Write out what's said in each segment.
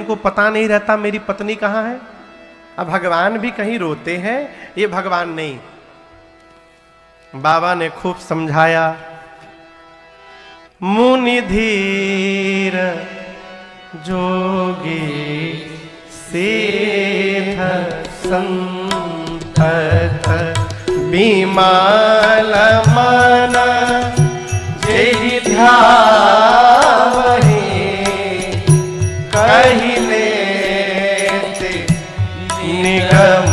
को पता नहीं रहता मेरी पत्नी कहाँ है। अब भगवान भी कहीं रोते हैं, ये भगवान नहीं। बाबा ने खूब समझाया, मुनि धीर जोगी सेठ संत बिमल मन जेहि ध्यावहि कहि लेते निगम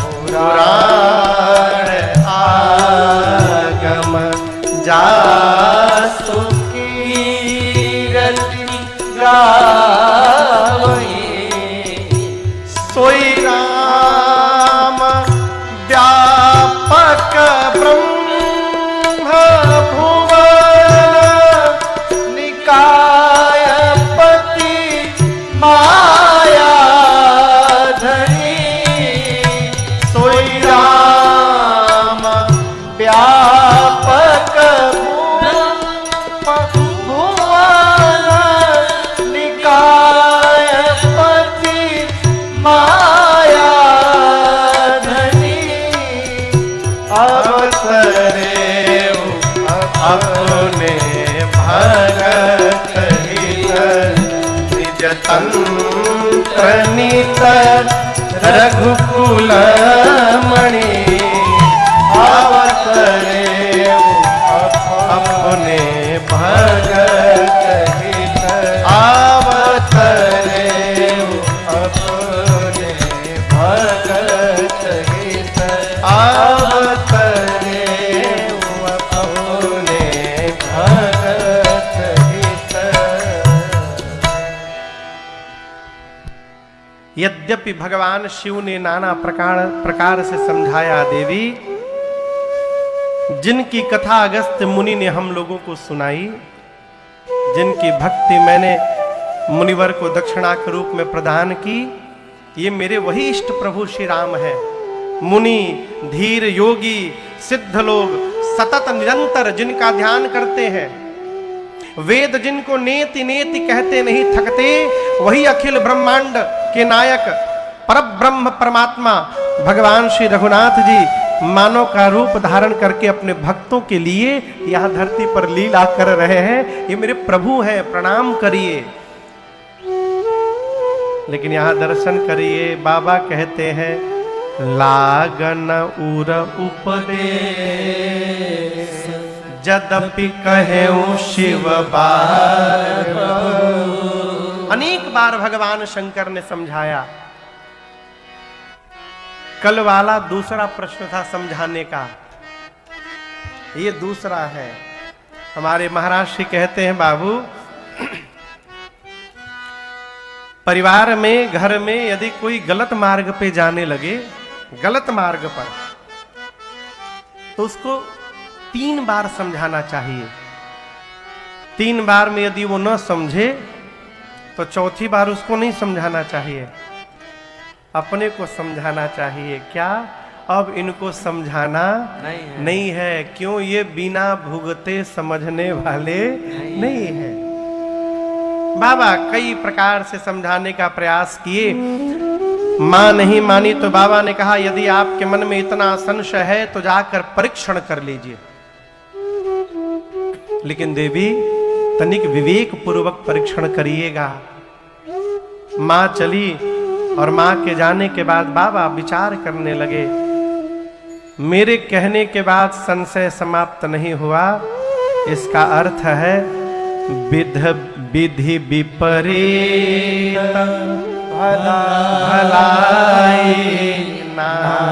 पुराण आगम जासु कीरति गावहि सोई राम व्यापक ब्रह्म भुवन निकायपति माया धरी सोई राम व्यापक ब्रह्म भुवन निकायपति माया अपने भगत हित निज तंत्र नित रघुकुल मणि अवतरे अपने भगत हित अवतरे अपने भगत हित अवतरे यद्यपि भगवान शिव ने नाना प्रकार से समझाया देवी, जिनकी कथा अगस्त्य मुनि ने हम लोगों को सुनाई, जिनकी भक्ति मैंने मुनिवर को दक्षिणा के रूप में प्रदान की, ये मेरे वही इष्ट प्रभु श्री राम है। मुनि धीर योगी सिद्ध लोग सतत निरंतर जिनका ध्यान करते हैं, वेद जिनको नेति नेति कहते नहीं थकते, वही अखिल ब्रह्मांड के नायक परब्रह्म परमात्मा भगवान श्री रघुनाथ जी मानव का रूप धारण करके अपने भक्तों के लिए यहां धरती पर लीला कर रहे हैं। ये मेरे प्रभु हैं, प्रणाम करिए। लेकिन यहां दर्शन करिए, बाबा कहते हैं लागन उर उपदेश यद्यपि कहूं शिव बार। अनेक बार भगवान शंकर ने समझाया। कल वाला दूसरा प्रश्न था समझाने का, ये दूसरा है। हमारे महाराज श्री कहते हैं, बाबू परिवार में घर में यदि कोई गलत मार्ग पे जाने लगे, गलत मार्ग पर, तो उसको 3 बार समझाना चाहिए। 3 बार में यदि वो न समझे तो चौथी बार उसको नहीं समझाना चाहिए, अपने को समझाना चाहिए। क्या अब इनको समझाना नहीं है। क्यों? ये बिना भुगते समझने वाले नहीं है। बाबा कई प्रकार से समझाने का प्रयास किए, मां नहीं मानी तो बाबा ने कहा यदि आपके मन में इतना संशय है तो जाकर परीक्षण कर लीजिए। लेकिन देवी तनिक विवेक पूर्वक परीक्षण करिएगा। मां चली और मां के जाने के बाद बाबा विचार करने लगे, मेरे कहने के बाद संशय समाप्त नहीं हुआ, इसका अर्थ है विधि विपरीत भलाई नाही।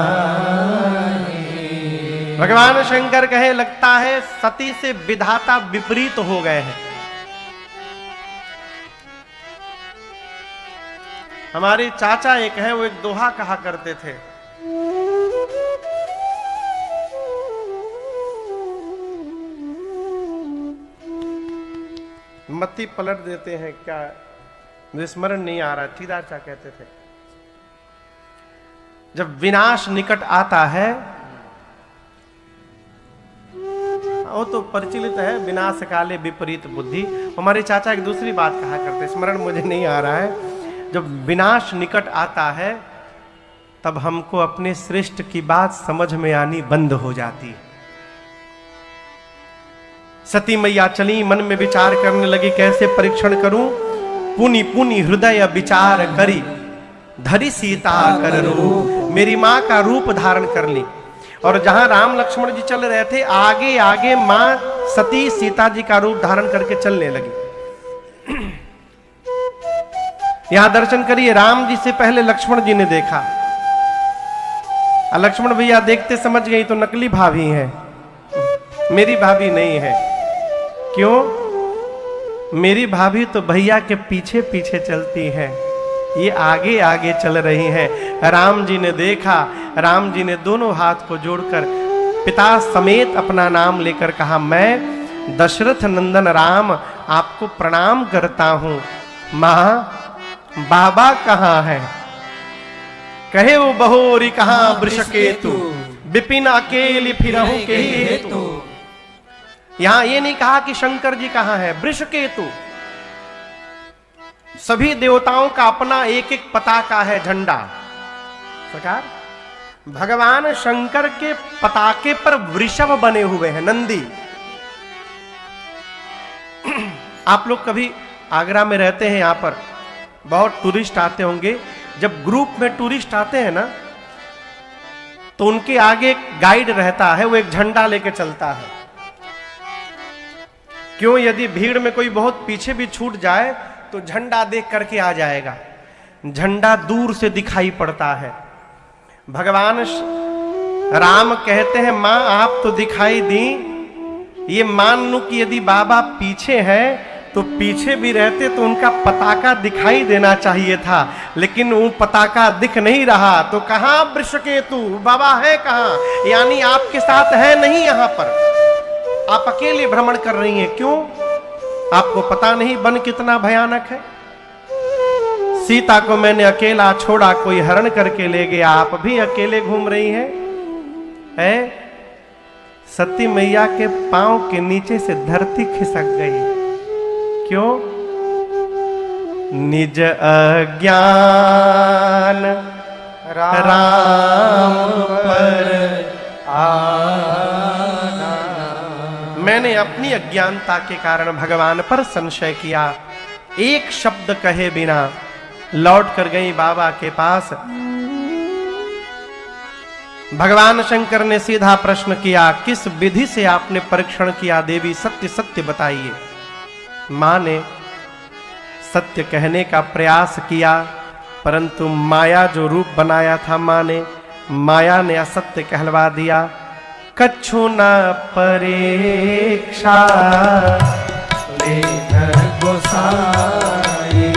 भगवान शंकर कहे लगता है सती से विधाता विपरीत हो गए हैं। हमारे चाचा एक है, वो एक दोहा कहा करते थे, मत्ती पलट देते हैं क्या, स्मरण नहीं आ रहा। ठीदाचा कहते थे जब विनाश निकट आता है, वो तो परिचित है, विनाश काले विपरीत बुद्धि। हमारे चाचा एक दूसरी बात कहा करते, स्मरण मुझे नहीं आ रहा है। जब विनाश निकट आता है तब हमको अपने श्रेष्ठ की बात समझ में आनी बंद हो जाती। सती मैया चली, मन में विचार करने लगी, कैसे परीक्षण करूं। पुनि पुनि हृदय विचार करी, धरी सीता कर रूप। मेरी मां का रूप धारण कर ली। और जहां राम लक्ष्मण जी चल रहे थे, आगे आगे मां सती सीता जी का रूप धारण करके चलने लगी। यहां दर्शन करिए, राम जी से पहले लक्ष्मण जी ने देखा। लक्ष्मण भैया देखते समझ गई तो नकली भाभी है, मेरी भाभी नहीं है। क्यों? मेरी भाभी तो भैया के पीछे पीछे चलती है, ये आगे आगे चल रही है। राम जी ने देखा, राम जी ने दोनों हाथ को जोड़कर पिता समेत अपना नाम लेकर कहा, मैं दशरथ नंदन राम आपको प्रणाम करता हूं। मां, बाबा कहां है? कहे वो बहोरी कहां वृषकेतु, विपिन अकेली फिरहु के हेतु। यहां ये नहीं कहा कि शंकर जी कहां है, वृषकेतु। सभी देवताओं का अपना एक एक पताका है, झंडा। सरकार, भगवान शंकर के पताके पर वृषभ बने हुए हैं, नंदी। आप लोग कभी आगरा में रहते हैं, यहां पर बहुत टूरिस्ट आते होंगे। जब ग्रुप में टूरिस्ट आते हैं ना, तो उनके आगे एक गाइड रहता है, वो एक झंडा लेके चलता है। क्यों? यदि भीड़ में कोई बहुत पीछे भी छूट जाए तो झंडा देख करके आ जाएगा। झंडा दूर से दिखाई पड़ता है। भगवान राम कहते हैं, मां आप तो दिखाई दी, ये मान लूं कि यदि बाबा पीछे हैं तो पीछे भी रहते तो उनका पताका दिखाई देना चाहिए था, लेकिन वो पताका दिख नहीं रहा। तो कहां वृषकेतु, बाबा है कहां? यानी आपके साथ है नहीं, यहां पर आप अकेले भ्रमण कर रही हैं। क्यों? आपको पता नहीं वन कितना भयानक है। सीता को मैंने अकेला छोड़ा, कोई हरण करके ले गया, आप भी अकेले घूम रही हैं। सती मैया के पांव के नीचे से धरती खिसक गई। क्यों? निज अज्ञान राम पर आना। मैंने अपनी अज्ञानता के कारण भगवान पर संशय किया। एक शब्द कहे बिना लौट कर गई बाबा के पास। भगवान शंकर ने सीधा प्रश्न किया, किस विधि से आपने परीक्षण किया देवी, सत्य सत्य बताइए। मां ने सत्य कहने का प्रयास किया, परंतु माया जो रूप बनाया था माया ने असत्य कहलवा दिया। कछु न परीक्षा लेकर गोसाई,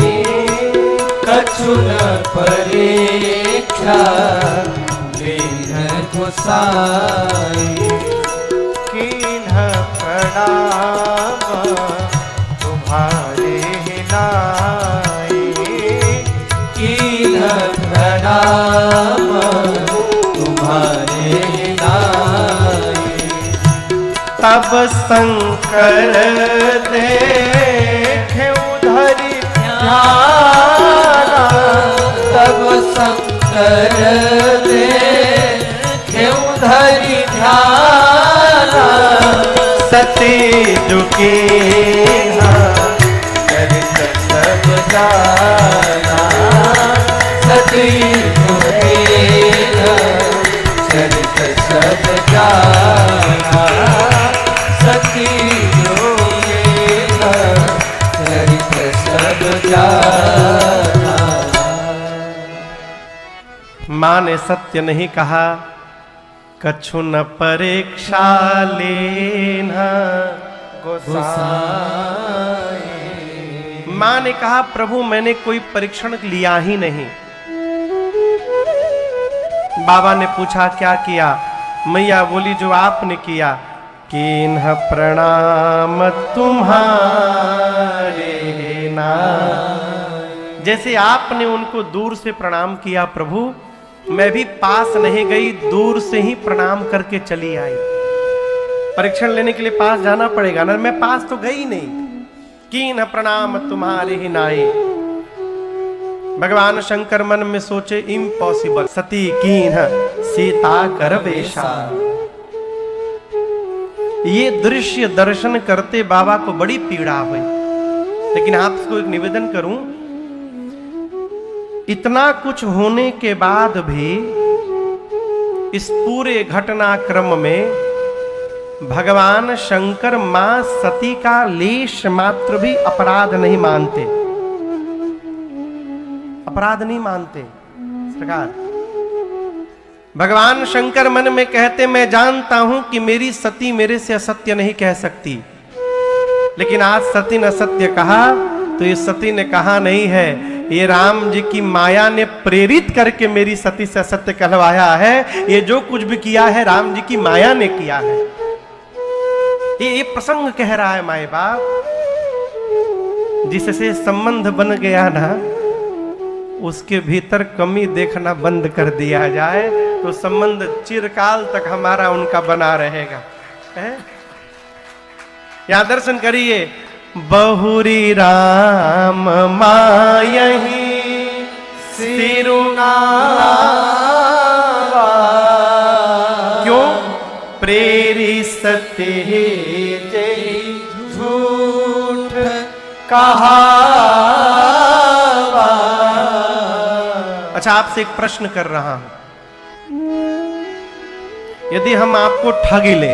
कछु न परीक्षा लेकर गोसाई। किन्ह प्रणाम तुम्हारे नाई, किन्ह प्रणाम तुम्हारे नाई। तब शंकर देखे उधरी ध्याना, तब शंकर देखे उधरी ध्याना। सती झुकी चरित सब जाना, सती झुकी चरित सब जाना, सती झुकी चरित सब जाना। मां ने सत्य नहीं कहा, कछु न परीक्षा लेना गोसाई। मां ने कहा, प्रभु मैंने कोई परीक्षण लिया ही नहीं। बाबा ने पूछा क्या किया? मैया बोली जो आपने किया। किन्ह प्रणाम तुम्हारे नाम। जैसे आपने उनको दूर से प्रणाम किया प्रभु, मैं भी पास नहीं गई, दूर से ही प्रणाम करके चली आई। परीक्षण लेने के लिए पास जाना पड़ेगा ना, मैं पास तो गई नहीं। किन्ह प्रणाम तुम्हारे ही नाई। भगवान शंकर मन में सोचे इम्पॉसिबल, सती कीन सीता कर वेशा। ये दृश्य दर्शन करते बाबा को बड़ी पीड़ा हुई। लेकिन आपको एक निवेदन करूं, इतना कुछ होने के बाद भी इस पूरे घटनाक्रम में भगवान शंकर मां सती का लेश मात्र भी अपराध नहीं मानते, अपराध नहीं मानते। सरकार भगवान शंकर मन में कहते, मैं जानता हूं कि मेरी सती मेरे से असत्य नहीं कह सकती, लेकिन आज सती ने असत्य कहा तो ये सती ने कहा नहीं है, ये राम जी की माया ने प्रेरित करके मेरी सती से असत्य कहलवाया है। ये जो कुछ भी किया है राम जी की माया ने किया है। ये प्रसंग कह रहा है माए बाप, जिससे संबंध बन गया ना उसके भीतर कमी देखना बंद कर दिया जाए तो संबंध चिरकाल तक हमारा उनका बना रहेगा। यहां दर्शन करिए, बहुरी राम मायही सिरुनावा, क्यों प्रेरी सत्य जय झूठ कहा। अच्छा, आपसे एक प्रश्न कर रहा हूं, यदि हम आपको ठग ले,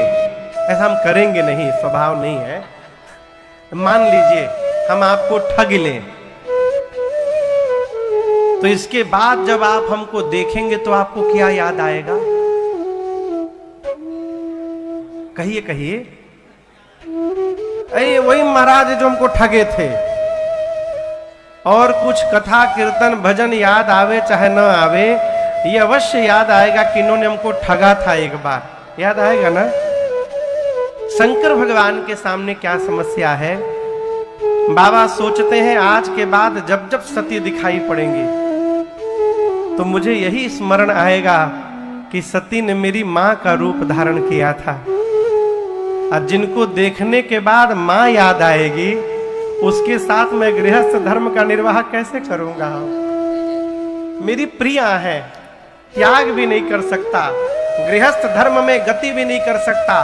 ऐसा हम करेंगे नहीं, स्वभाव नहीं है, मान लीजिए हम आपको ठग लें, तो इसके बाद जब आप हमको देखेंगे तो आपको क्या याद आएगा? कहिए कहिए। अरे वही महाराज जो हमको ठगे थे। और कुछ कथा कीर्तन भजन याद आवे चाहे न आवे, ये अवश्य याद आएगा कि इन्होंने हमको ठगा था एक बार, याद आएगा ना। शंकर भगवान के सामने क्या समस्या है? बाबा सोचते हैं आज के बाद जब जब सती दिखाई पड़ेंगे तो मुझे यही स्मरण आएगा कि सती ने मेरी मां का रूप धारण किया था। और जिनको देखने के बाद मां याद आएगी, उसके साथ मैं गृहस्थ धर्म का निर्वाह कैसे करूंगा? मेरी प्रिया है, त्याग भी नहीं कर सकता, गृहस्थ धर्म में गति भी नहीं कर सकता।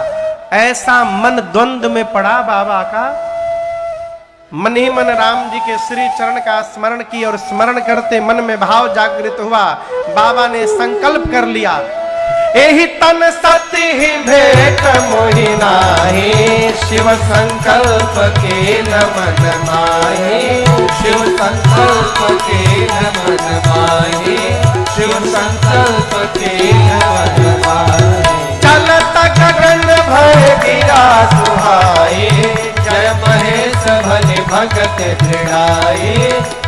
ऐसा मन द्वंद्व में पड़ा बाबा का। मन ही मन राम जी के श्री चरण का स्मरण किया और स्मरण करते मन में भाव जागृत हुआ। बाबा ने संकल्प कर लिया, एहि तन सती ही भेंट मोहि नाहि, शिव संकल्प के न मन माहि, शिव संकल्प के न मन माहि, शिव संकल्प के न मन माहि। चलत गगन भय गिरा सुहाई, जय महेश भले भगत दृढ़ाई,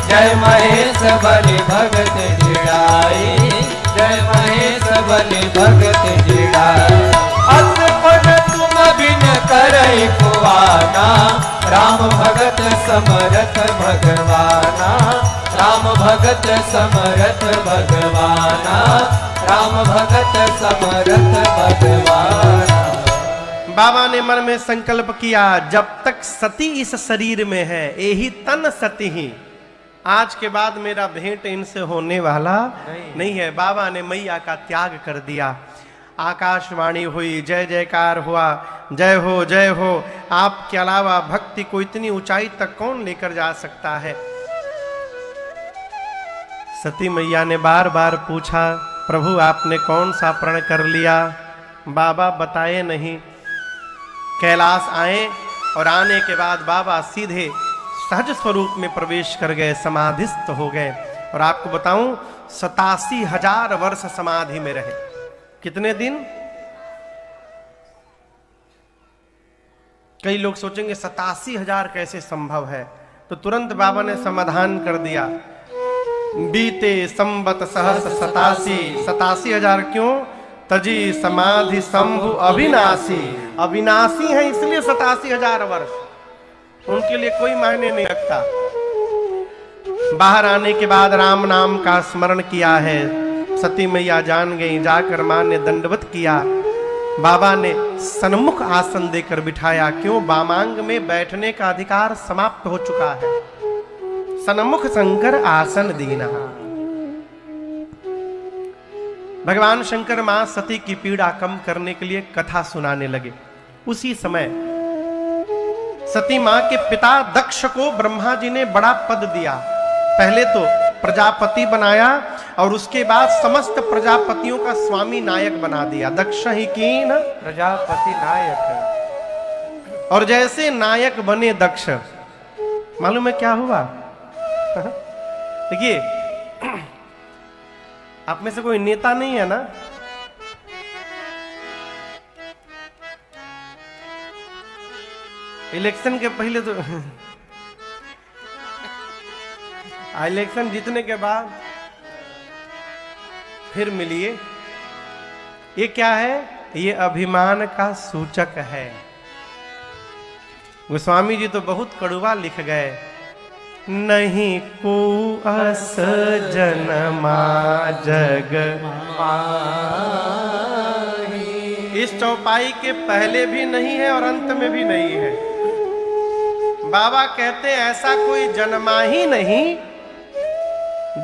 जय महेश भले भगत दृढ़ाई, जय महेश भले भगत दृढ़ाई। असपन तुम बिन करई कुवाना, राम भगत समरथ भगवाना, राम भगत समरथ भगवाना, राम भगत समरथ भगवाना। बाबा ने मन में संकल्प किया, जब तक सती इस शरीर में है, यही तन सती ही, आज के बाद मेरा भेंट इनसे होने वाला नहीं है। बाबा ने मैया का त्याग कर दिया। आकाशवाणी हुई, जय जयकार हुआ, जय हो जय हो। आपके अलावा भक्ति को इतनी ऊंचाई तक कौन लेकर जा सकता है? सती मैया ने बार बार पूछा, प्रभु आपने कौन सा प्रण कर लिया? बाबा बताए नहीं। कैलाश आए और आने के बाद बाबा सीधे सहज स्वरूप में प्रवेश कर गए, समाधिस्थ हो गए। और आपको बताऊं, 87,000 वर्ष समाधि में रहे। कितने दिन? कई लोग सोचेंगे 87,000 कैसे संभव है, तो तुरंत बाबा ने समाधान कर दिया। बीते संबत सहस 87,000 क्यों? तजी समाधि शंभु अविनाशी। अविनाशी है इसलिए 87,000 वर्ष, उनके लिए कोई मायने नहीं रखता। बाहर आने के बाद राम नाम का स्मरण किया है। सती मैया जान गई, जाकर मां ने दंडवत किया। बाबा ने सन्मुख आसन देकर बिठाया। क्यों? वामांग में बैठने का अधिकार समाप्त हो चुका है। सन्मुख शंकर आसन दीना। भगवान शंकर मां सती की पीड़ा कम करने के लिए कथा सुनाने लगे। उसी समय सती मां के पिता दक्ष को ब्रह्मा जी ने बड़ा पद दिया। पहले तो प्रजापति बनाया और उसके बाद समस्त प्रजापतियों का स्वामी नायक बना दिया। दक्ष ही कीन प्रजापति नायक। और जैसे नायक बने दक्ष, मालूम है क्या हुआ? देखिए, आप में से कोई नेता नहीं है ना? इलेक्शन के पहले तो इलेक्शन जीतने के बाद फिर मिलिए। ये क्या है? ये अभिमान का सूचक है। गोस्वामी जी तो बहुत कड़वा लिख गए, नहीं को अस जनमा जग माही। इस चौपाई के पहले भी नहीं है और अंत में भी नहीं है। बाबा कहते हैं ऐसा कोई जन्मा ही नहीं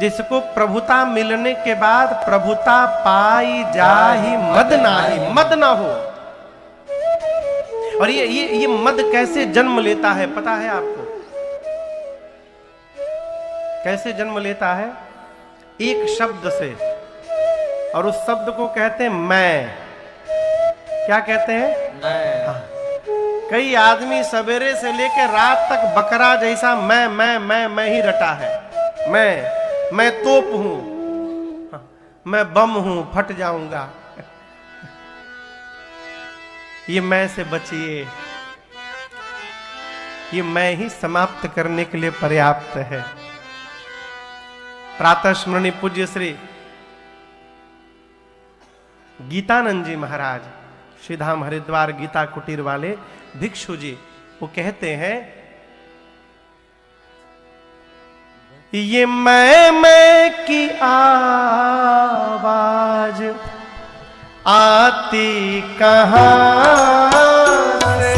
जिसको प्रभुता मिलने के बाद प्रभुता पाई जाही मद नाही, मद ना हो। और ये मद कैसे जन्म लेता है पता है आपको? कैसे जन्म लेता है? एक शब्द से, और उस शब्द को कहते हैं मैं। क्या कहते हैं? मैं। हाँ। कई आदमी सवेरे से लेकर रात तक बकरा जैसा मैं ही रटा है। मैं तोप हूं, मैं बम हूं, फट जाऊंगा। ये मैं से बचिए। ये मैं ही समाप्त करने के लिए पर्याप्त है। प्रातः स्मरणीय पूज्य श्री गीतानंद जी महाराज, श्रीधाम हरिद्वार गीता कुटीर वाले भिक्षु जी, वो कहते हैं ये मैं की आवाज आती कहां से?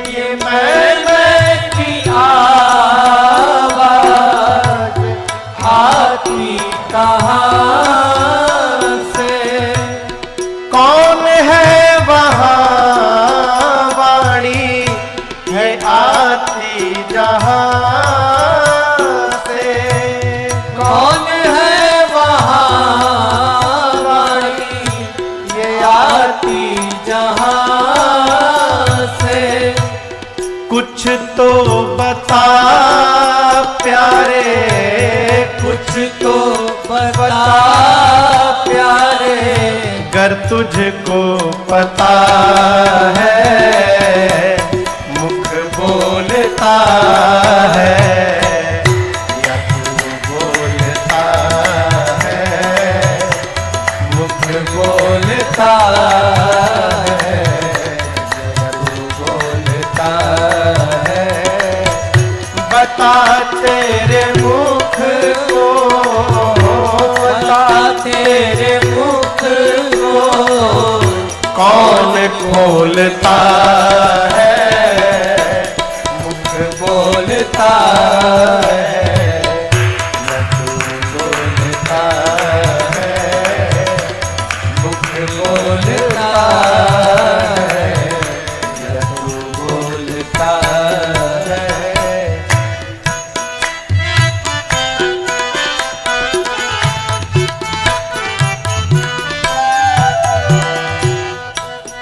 ये मैं की आवाज आती कहां से? कौन है वहां वाणी है आती जहां? कुछ तो बता प्यारे, कुछ तो बता प्यारे, गर तुझको पता है मुख बोलता है या तू बोलता है मुख बोलता है या तू बोलता है। बता तेरे मुख को, बता तेरे मुख को कौन खोलता है मुख बोलता है न तू बोलता है मुख बोलता है न तू बोलता है।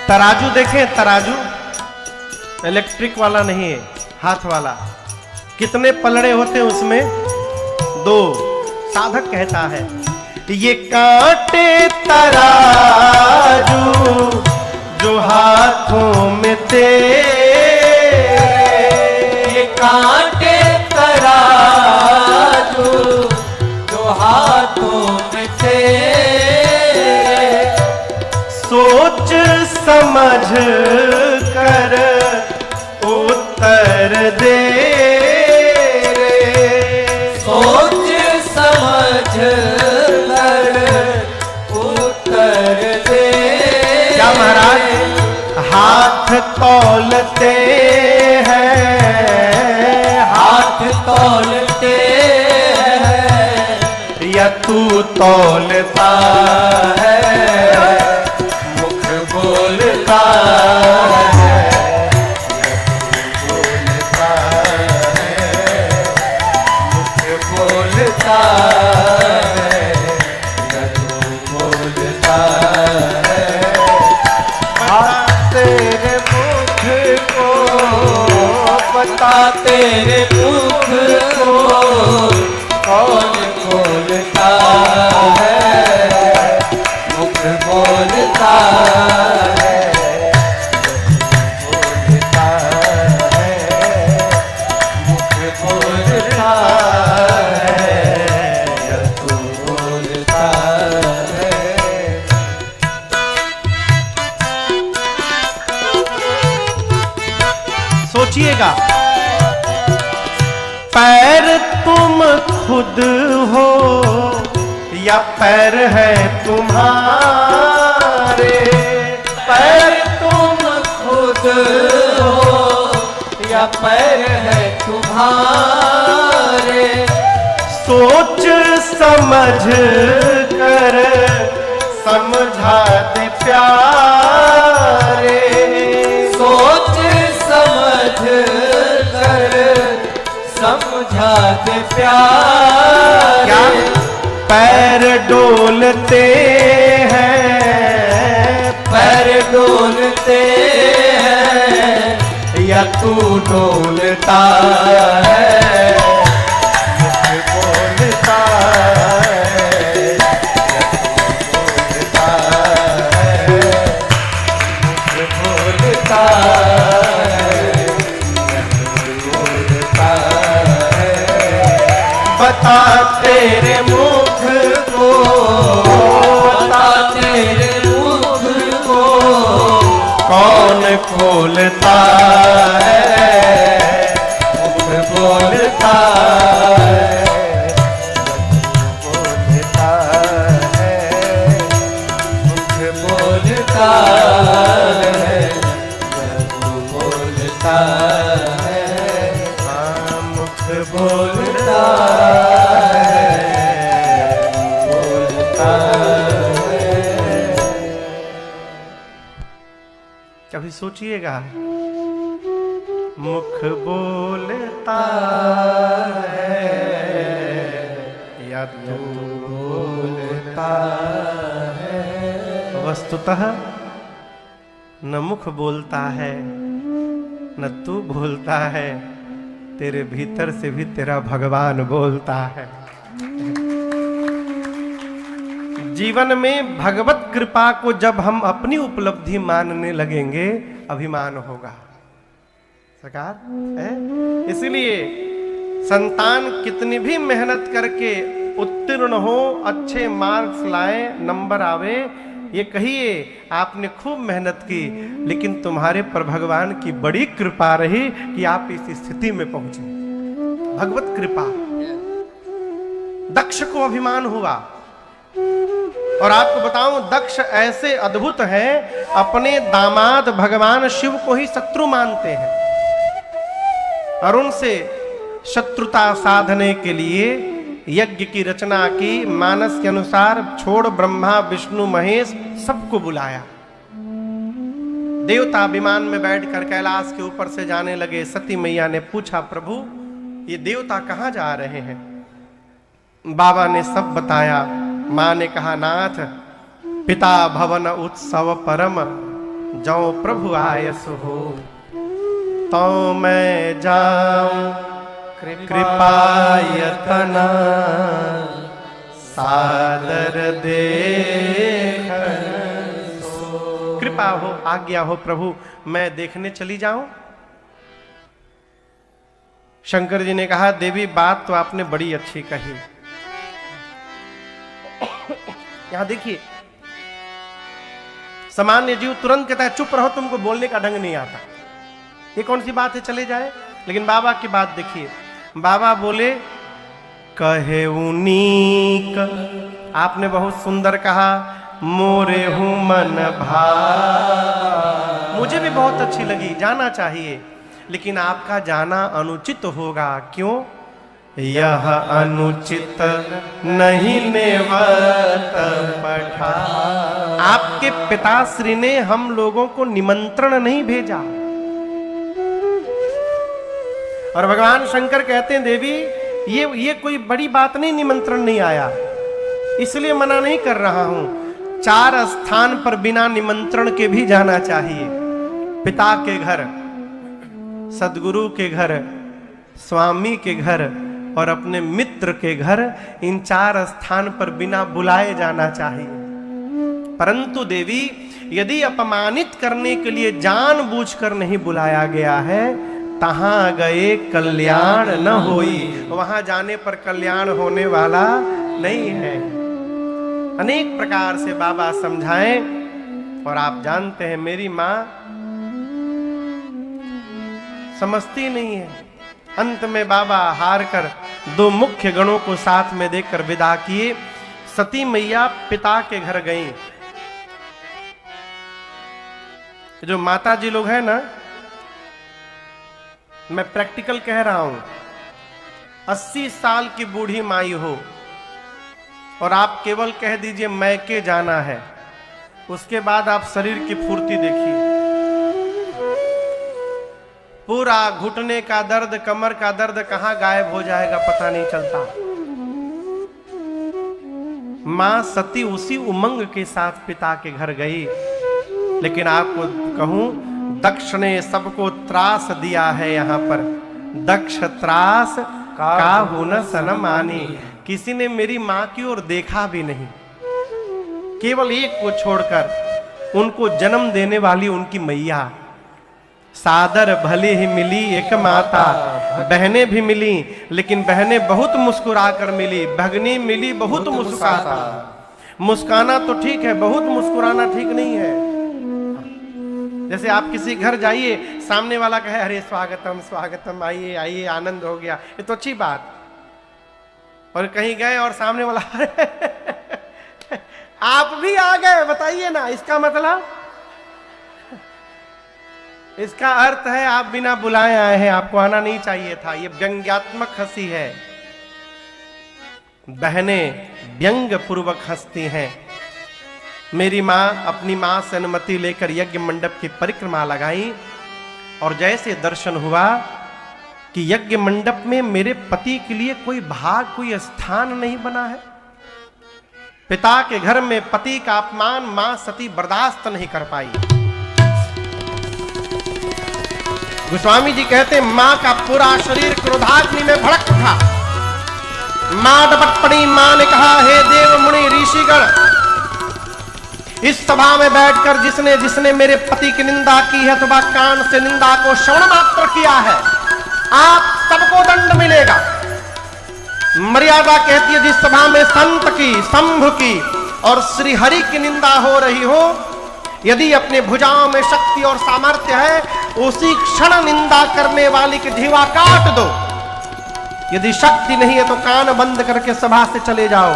तराजू देखें, तराजू इलेक्ट्रिक वाला नहीं है, हाथ वाला। कितने पलड़े होते हैं उसमें? 2। साधक कहता है ये कांटे तराजू जो हाथों में तेरे, ये कांटे तराजू जो हाथों में तेरे, सोच समझ कर उत्तर दे रे, सोच समझ कर उत्तर दे। क्या महाराज हाथ तौलते हैं, हाथ तौलते या तू तौलता है, मुख बोलता है, बोलता है, मुख बोलता है, या तू बोलता है। तेरे मुख को बता, तेरे मुख को कौन बोलता है, मुख बोलता है, बोलता है, मुख बोलता है, या तू बोलता है। सोचिएगा, पैर तुम खुद हो या पैर है तुम्हारे, पैर तुम खुद हो या पैर है तुम्हारे, सोच समझ कर समझा दे प्यारे, सोच समझ कर समझा दे प्यारे। पैर डोलते हैं, पैर डोलते हैं, या तू डोलता है, मुख बोलता है, या तू बोलता है, मुख बोलता है, या तू बोलता है। बता तेरे मुख को, बता तेरे मुख को कौन खोलता है, मुख बोलता है, बोलता है, मुख बोलता है, बोलता है, हाँ मुख बोलता है, बोलता है। कभी सोचिएगा, मुख बोलता है या तू बोलता है। वस्तुतः न मुख बोलता है न तू बोलता है, तेरे भीतर से भी तेरा भगवान बोलता है। जीवन में भगवत कृपा को जब हम अपनी उपलब्धि मानने लगेंगे, अभिमान होगा। सरकार है, इसलिए संतान कितनी भी मेहनत करके उत्तीर्ण हो, अच्छे मार्क्स लाए, नंबर आवे, ये कहिए आपने खूब मेहनत की, लेकिन तुम्हारे पर भगवान की बड़ी कृपा रही कि आप इस स्थिति में पहुंचे। भगवत कृपा। दक्ष को अभिमान हुआ, और आपको बताऊं, दक्ष ऐसे अद्भुत हैं, अपने दामाद भगवान शिव को ही शत्रु मानते हैं, और उनसे शत्रुता साधने के लिए यज्ञ की रचना की, मानस के अनुसार छोड़ ब्रह्मा विष्णु महेश सबको बुलाया। देवता विमान में बैठकर कैलाश के ऊपर से जाने लगे। सती मैया ने पूछा, प्रभु ये देवता कहां जा रहे हैं? बाबा ने सब बताया। मां ने कहा, नाथ पिता भवन उत्सव परम, जो प्रभु आयस हो तो मैं जाऊं कृपायतना, सादर देख कृपा हो, आज्ञा हो प्रभु, मैं देखने चली जाऊं। शंकर जी ने कहा, देवी बात तो आपने बड़ी अच्छी कही। यहां देखिए, सामान्य जीव तुरंत कहता है चुप रहो, तुमको बोलने का ढंग नहीं आता, ये कौन सी बात है, चले जाए। लेकिन बाबा की बात देखिए, बाबा बोले, कहे उनीक, आपने बहुत सुंदर कहा, मोरे हूं मन भाव, मुझे भी बहुत अच्छी लगी, जाना चाहिए, लेकिन आपका जाना अनुचित होगा। क्यों? यह अनुचित नहीं नेवत पठा। आपके पिताश्री ने हम लोगों को निमंत्रण नहीं भेजा। और भगवान शंकर कहते हैं देवी ये कोई बड़ी बात नहीं, निमंत्रण नहीं आया इसलिए मना नहीं कर रहा हूं। 4 स्थान पर बिना निमंत्रण के भी जाना चाहिए। पिता के घर, सदगुरु के घर, स्वामी के घर और अपने मित्र के घर, इन 4 स्थान पर बिना बुलाए जाना चाहिए। परंतु देवी यदि अपमानित करने के लिए जानबूझकर नहीं बुलाया गया है, तहां गए कल्याण न होई, वहां जाने पर कल्याण होने वाला नहीं है। अनेक प्रकार से बाबा समझाएं और आप जानते हैं मेरी मां समझती नहीं है। अंत में बाबा हार कर 2 मुख्य गणों को साथ में देकर विदा किए। सती मैया पिता के घर गईं। जो माता जी लोग हैं ना, मैं प्रैक्टिकल कह रहा हूं, 80 साल की बूढ़ी माई हो और आप केवल कह दीजिए मैके जाना है, उसके बाद आप शरीर की फुर्ती देखिए। पूरा घुटने का दर्द, कमर का दर्द कहां गायब हो जाएगा पता नहीं चलता। मां सती उसी उमंग के साथ पिता के घर गई। लेकिन आपको कहूं, दक्ष ने सबको त्रास दिया है। यहां पर दक्ष त्रास काहू न सनम आनी, किसी ने मेरी मां की ओर देखा भी नहीं। केवल एक को छोड़कर, उनको जन्म देने वाली उनकी मैया। सादर भली ही मिली एक माता, बहनें भी मिली लेकिन बहनें बहुत मुस्कुरा कर मिली। भगनी मिली बहुत मुस्कुराता। मुस्काना तो ठीक है, बहुत मुस्कुराना ठीक नहीं है। जैसे आप किसी घर जाइए, सामने वाला कहे अरे स्वागतम स्वागतम, आइए आइए, आनंद हो गया, ये तो अच्छी बात। और कहीं गए और सामने वाला आप भी आ गए, बताइए ना, इसका मतलब, इसका अर्थ है आप बिना बुलाए आए हैं, आपको आना नहीं चाहिए था। ये व्यंग्यात्मक हंसी है। बहनें व्यंग पूर्वक हंसती हैं। मेरी मां अपनी मां से अनुमति लेकर यज्ञ मंडप की परिक्रमा लगाई और जैसे दर्शन हुआ कि यज्ञ मंडप में मेरे पति के लिए कोई भाग, कोई स्थान नहीं बना है। पिता के घर में पति का अपमान मां सती बर्दाश्त नहीं कर पाई। गोस्वामी जी कहते मां का पूरा शरीर क्रोधाग्नि में भड़क उठा। मां डपट पड़ी। मां ने कहा, हे देव मुनि ऋषिगण, इस सभा में बैठकर जिसने जिसने मेरे पति की निंदा की है अथवा कान से निंदा को श्रवण मात्र किया है, आप सबको दंड मिलेगा। मर्यादा कहती है जिस सभा में संत की, शंभु की और श्री हरि की निंदा हो रही हो, यदि अपने भुजाओं में शक्ति और सामर्थ्य है, उसी क्षण निंदा करने वाली की जीवा काट दो। यदि शक्ति नहीं है तो कान बंद करके सभा से चले जाओ।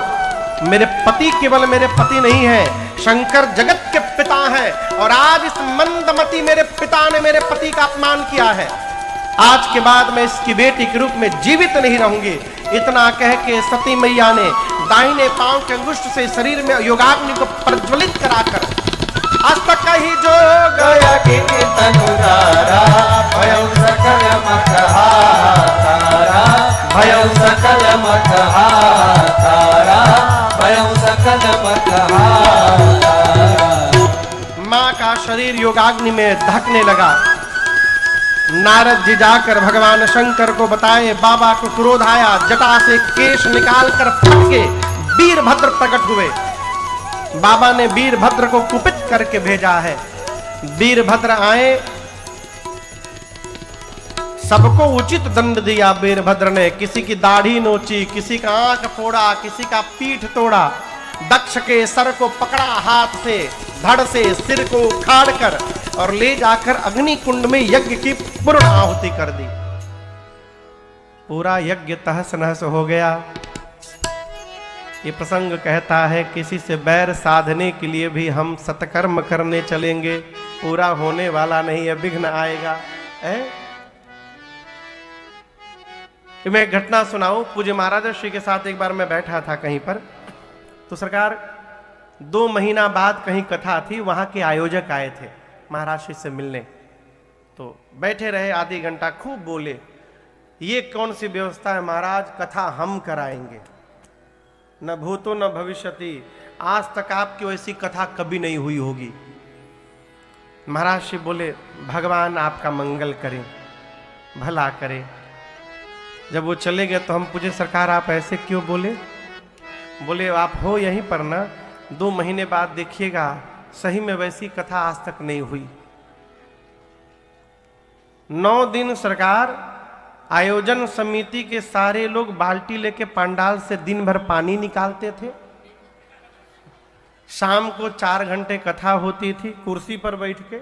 मेरे पति केवल मेरे पति नहीं है, शंकर जगत के पिता हैं और आज इस मंदमती मेरे पिता ने मेरे पति का अपमान किया है। आज के बाद मैं इसकी बेटी के रूप में जीवित नहीं रहूंगी। इतना कह के सती मैया ने दाहिने पांव के अंगुष्ठ से शरीर में योगाग्नि को प्रज्वलित कराकर अस्तक ही जो गया कि तनुरारा भयं सकल मकहातारा, भयं सकल मकहातारा, भयं सकल मकहातारा। मां का शरीर योगाग्नि में धकने लगा। नारद जी जाकर भगवान शंकर को बताए। बाबा को क्रोध आया, जटा से केश निकालकर फटके वीरभद्र प्रकट हुए। बाबा ने वीरभद्र को कुपित करके भेजा है। वीरभद्र आए, सबको उचित दंड दिया वीरभद्र ने। किसी की दाढ़ी नोची, किसी का आंख फोड़ा, किसी का पीठ तोड़ा। दक्ष के सर को पकड़ा हाथ से, धड़ से सिर को उखाड़कर और ले जाकर अग्नि कुंड में यज्ञ की पूर्ण आहुति कर दी। पूरा यज्ञ तहस नहस हो गया। ये प्रसंग कहता है किसी से बैर साधने के लिए भी हम सत्कर्म करने चलेंगे, पूरा होने वाला नहीं है, विघ्न आएगा। मैं एक घटना सुनाऊं। पूज्य महाराज श्री के साथ एक बार मैं बैठा था कहीं पर, तो सरकार 2 महीना बाद कहीं कथा थी, वहां के आयोजक आए थे महाराज श्री से मिलने। तो बैठे रहे आधी घंटा, खूब बोले, ये कौन सी व्यवस्था है महाराज, कथा हम कराएंगे, न भूतो न भविष्यति, आज तक आपकी वैसी कथा कभी नहीं हुई होगी। महाराज श्री बोले, भगवान आपका मंगल करें, भला करे। जब वो चले गए तो हम पूछे, सरकार आप ऐसे क्यों बोले? बोले आप हो यहीं पर ना, 2 महीने बाद देखिएगा सही में वैसी कथा आज तक नहीं हुई। 9 दिन सरकार आयोजन समिति के सारे लोग बाल्टी लेके पंडाल से दिन भर पानी निकालते थे। शाम को 4 घंटे कथा होती थी कुर्सी पर बैठ के।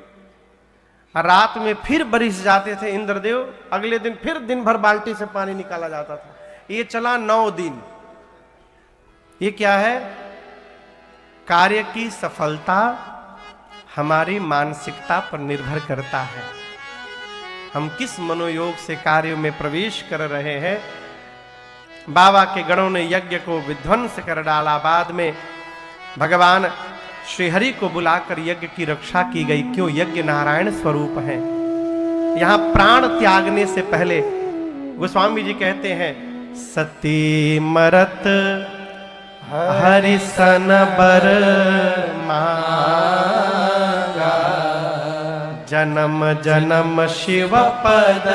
रात में फिर बरिस जाते थे इंद्रदेव, अगले दिन फिर दिन भर बाल्टी से पानी निकाला जाता था। ये चला 9 दिन। ये क्या है? कार्य की सफलता हमारी मानसिकता पर निर्भर करता है। हम किस मनोयोग से कार्य में प्रवेश कर रहे हैं। बाबा के गणों ने यज्ञ को विध्वंस कर डाला। बाद में भगवान श्रीहरि को बुलाकर यज्ञ की रक्षा की गई। क्यों? यज्ञ नारायण स्वरूप है। यहां प्राण त्यागने से पहले गोस्वामी जी कहते हैं, सती मरत हरिसन बर मांगा, जन्म जन्म शिव पद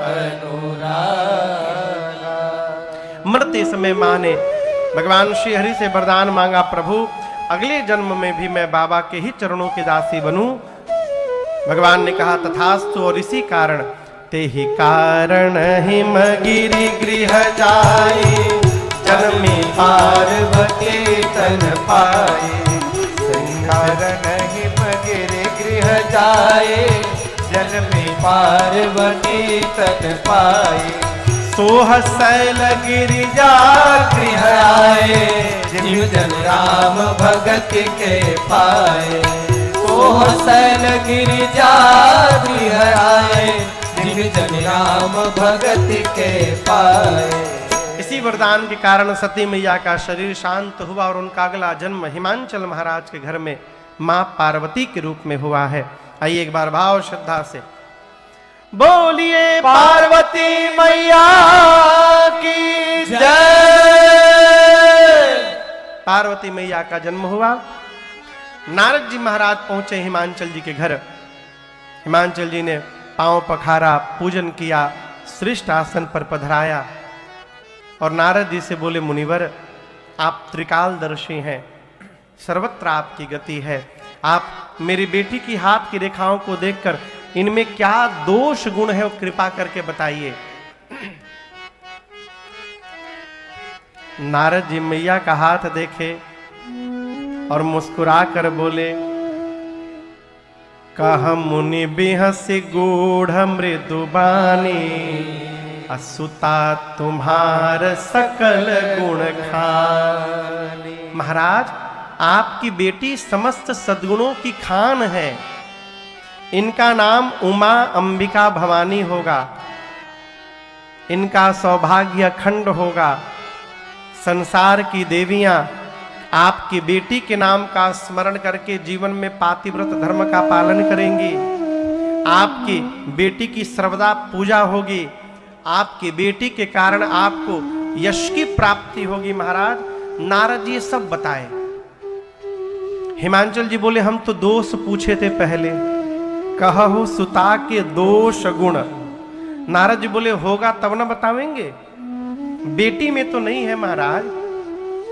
अनुरागा। मरते समय मां ने भगवान श्री हरि से वरदान मांगा, प्रभु अगले जन्म में भी मैं बाबा के ही चरणों के दासी बनूं। भगवान ने कहा तथास्तु, और इसी कारण ते ही कारण हिमगिरि गृह जाए, जन्मे पार्वती तन पाए। कारण हिमगिरि गृह जाए, जन्मे पार्वती तन पाए। सोह शैल गिरिजा गृह आए, जिन जन राम भगत के पाए। सोह शैल गिरिजा गृह आए, जिन जन राम भगत के पाए। इसी वरदान के कारण सती मैया का शरीर शांत हुआ और उनका अगला जन्म हिमांचल महाराज के घर में मां पार्वती के रूप में हुआ है। आइए एक बार भाव श्रद्धा से बोलिए पार्वती मैया की जय। पार्वती मैया का जन्म हुआ। नारद जी महाराज पहुंचे हिमांचल जी के घर। हिमांचल जी ने पांव पखारा, पूजन किया, श्रेष्ठ आसन पर पधराया और नारद जी से बोले, मुनिवर आप त्रिकालदर्शी हैं, सर्वत्र आपकी गति है। आप मेरी बेटी की हाथ की रेखाओं को देखकर इनमें क्या दोष गुण है वो कृपा करके बताइए। नारद जी मैया का हाथ देखे और मुस्कुरा कर बोले, कह मुनि बिहसी गूढ़ मृदुबानी, असुता तुम्हार सकल गुण खानी। महाराज आपकी बेटी समस्त सद्गुणों की खान है। इनका नाम उमा अंबिका भवानी होगा। इनका सौभाग्य अखंड होगा। संसार की देवियां आपकी बेटी के नाम का स्मरण करके जीवन में पातिव्रत धर्म का पालन करेंगी। आपकी बेटी की सर्वदा पूजा होगी। आपकी बेटी के कारण आपको यश की प्राप्ति होगी। महाराज नारद जी सब बताए। हिमांचल जी बोले, हम तो दोष पूछे थे पहले, कहु सुता के दोष गुण। नारद जी बोले, होगा तब ना बतावेंगे। बेटी में तो नहीं है महाराज,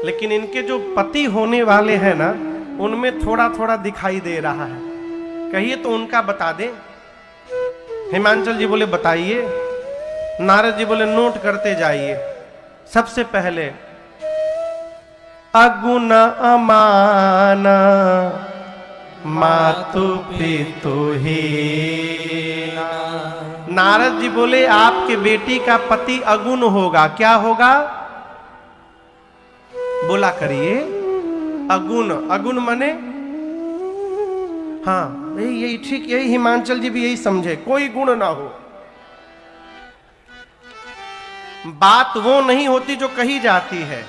लेकिन इनके जो पति होने वाले हैं ना, उनमें थोड़ा थोड़ा दिखाई दे रहा है। कहिए तो उनका बता दे। हिमांचल जी बोले, बताइए। नारद जी बोले, नोट करते जाइए। सबसे पहले अगुण अमान मातु पितु ही। नारद जी बोले, आपके बेटी का पति अगुण होगा। क्या होगा? बोला करिए। अगुण, अगुण मने, हाँ यही ठीक, यही हिमांचल जी भी यही समझे, कोई गुण ना हो। बात वो नहीं होती जो कही जाती है,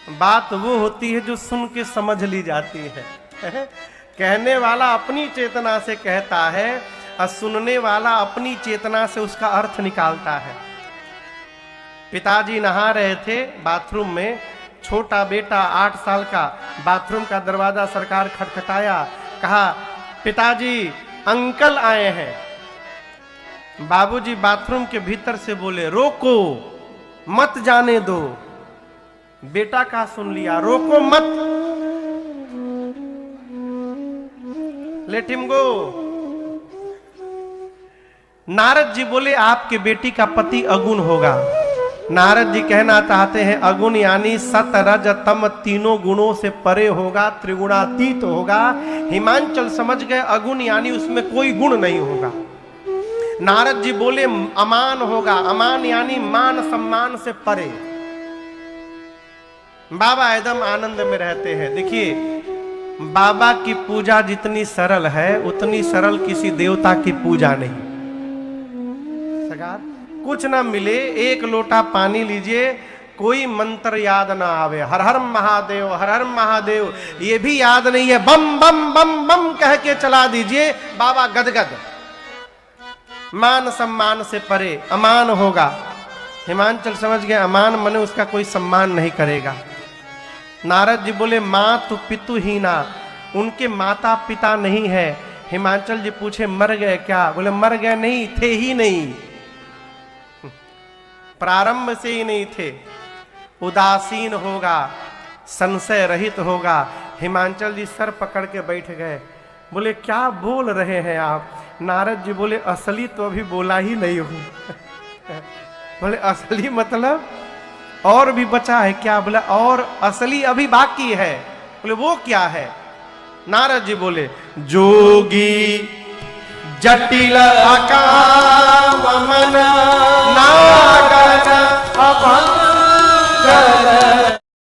बात वो होती है जो सुन के समझ ली जाती है। कहने वाला अपनी चेतना से कहता है और सुनने वाला अपनी चेतना से उसका अर्थ निकालता है। पिताजी नहा रहे थे बाथरूम में, छोटा बेटा 8 साल का बाथरूम का दरवाजा सरकार खटखटाया, कहा पिताजी अंकल आए हैं। बाबूजी बाथरूम के भीतर से बोले रोको मत जाने दो। बेटा का सुन लिया, रोको मत, let him go. Narad ji बोले आपके बेटी का पति अगुण होगा। नारद जी कहना चाहते हैं अगुण यानी सत रज तम तीनों गुणों से परे होगा, त्रिगुणातीत होगा। हिमांचल समझ गए अगुण यानी उसमें कोई गुण नहीं होगा। नारद जी बोले अमान होगा, अमान यानी मान सम्मान से परे। बाबा एकदम आनंद में रहते हैं। देखिए बाबा की पूजा जितनी सरल है उतनी सरल किसी देवता की पूजा नहीं। सगार कुछ ना मिले, एक लोटा पानी लीजिए, कोई मंत्र याद ना आवे, हर हर महादेव हर हर महादेव ये भी याद नहीं है, बम बम बम बम कह के चला दीजिए, बाबा गदगद। मान सम्मान से परे, अमान होगा। हिमांचल समझ गए अमान मने उसका कोई सम्मान नहीं करेगा। नारद जी बोले माँ तो पितु ही ना, उनके माता पिता नहीं है। हिमांचल जी पूछे मर गए क्या? बोले मर गए नहीं, थे ही नहीं, प्रारंभ से ही नहीं थे। उदासीन होगा, संशय रहित होगा। हिमांचल जी सर पकड़ के बैठ गए, बोले क्या बोल रहे हैं आप? नारद जी बोले असली तो अभी बोला ही नहीं हूं। बोले असली मतलब और भी बचा है क्या? बोले और असली अभी बाकी है। बोले वो क्या है? नारद जी बोले जोगी जटिल अकाम मन